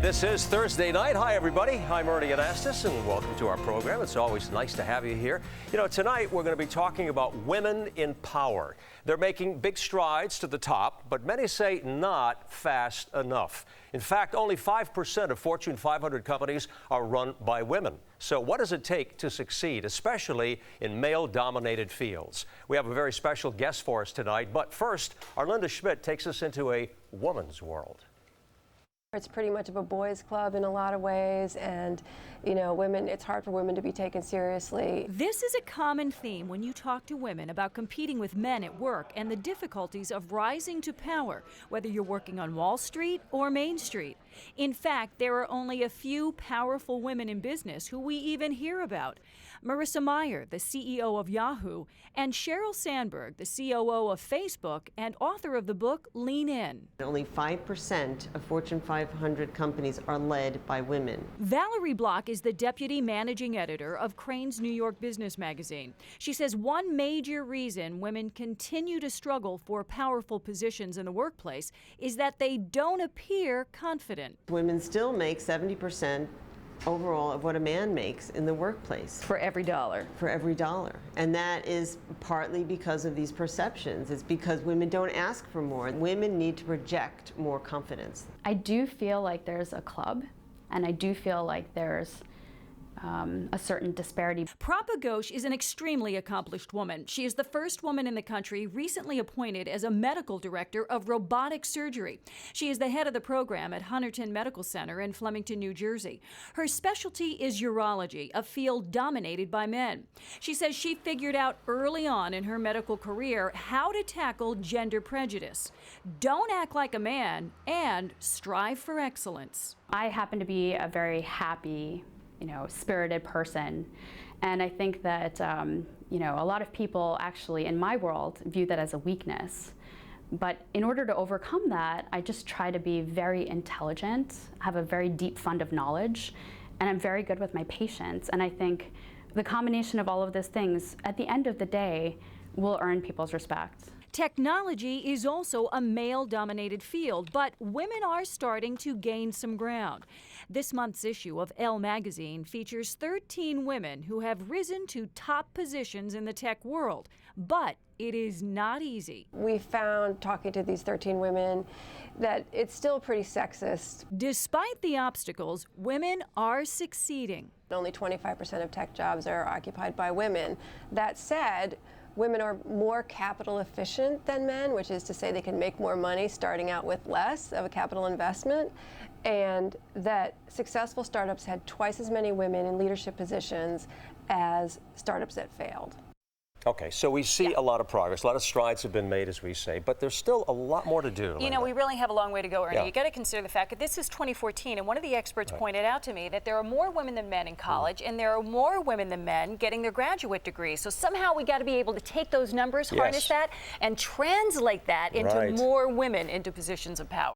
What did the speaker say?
This is Thursday night. Hi, everybody. I'm Ernie Anastas, and welcome to our program. It's always nice to have you here. You know, tonight we're going to be talking about women in power. They're making big strides to the top, but many say not fast enough. In fact, only 5% of Fortune 500 companies are run by women. So what does it take to succeed, especially in male-dominated fields? We have a very special guest for us tonight, but first, Arlinda Schmidt takes us into a woman's world. It's pretty much of a boys' club in a lot of ways, and women, it's hard for women to be taken seriously. This is a common theme when you talk to women about competing with men at work and the difficulties of rising to power, whether you're working on Wall Street or Main Street. In fact, there are only a few powerful women in business who we even hear about. Marissa Mayer, the CEO of Yahoo, and Sheryl Sandberg, the COO of Facebook and author of the book Lean In. Only 5% of Fortune 500 companies are led by women. Valerie Block is the deputy managing editor of Crain's New York Business Magazine. She says one major reason women continue to struggle for powerful positions in the workplace is that they don't appear confident. Women still make 70% overall of what a man makes in the workplace. For every dollar. For every dollar. And that is partly because of these perceptions. It's because women don't ask for more. Women need to project more confidence. I do feel like there's a club, and I do feel like there's a certain disparity. Propa Ghosh is an extremely accomplished woman. She is the first woman in the country recently appointed as a medical director of robotic surgery. She is the head of the program at Hunterton Medical Center in Flemington, New Jersey. Her specialty is urology, a field dominated by men. She says she figured out early on in her medical career how to tackle gender prejudice. Don't act like a man and strive for excellence. I happen to be a very happy, spirited person. And I think that, a lot of people actually in my world view that as a weakness. But in order to overcome that, I just try to be very intelligent, have a very deep fund of knowledge, and I'm very good with my patients. And I think the combination of all of those things, at the end of the day, will earn people's respect. Technology is also a male-dominated field, but women are starting to gain some ground. This month's issue of Elle magazine features 13 women who have risen to top positions in the tech world, but it is not easy. We found, talking to these 13 women, that it's still pretty sexist. Despite the obstacles, women are succeeding. Only 25% of tech jobs are occupied by women. That said, women are more capital efficient than men, which is to say they can make more money starting out with less of a capital investment, and that successful startups had twice as many women in leadership positions as startups that failed. Okay, so we see a lot of progress, a lot of strides have been made, as we say, but there's still a lot more to do. You know, we really have a long way to go, Ernie. You got to consider the fact that this is 2014, and one of the experts pointed out to me that there are more women than men in college, and there are more women than men getting their graduate degrees. So somehow we got to be able to take those numbers, harness that, and translate that into more women into positions of power.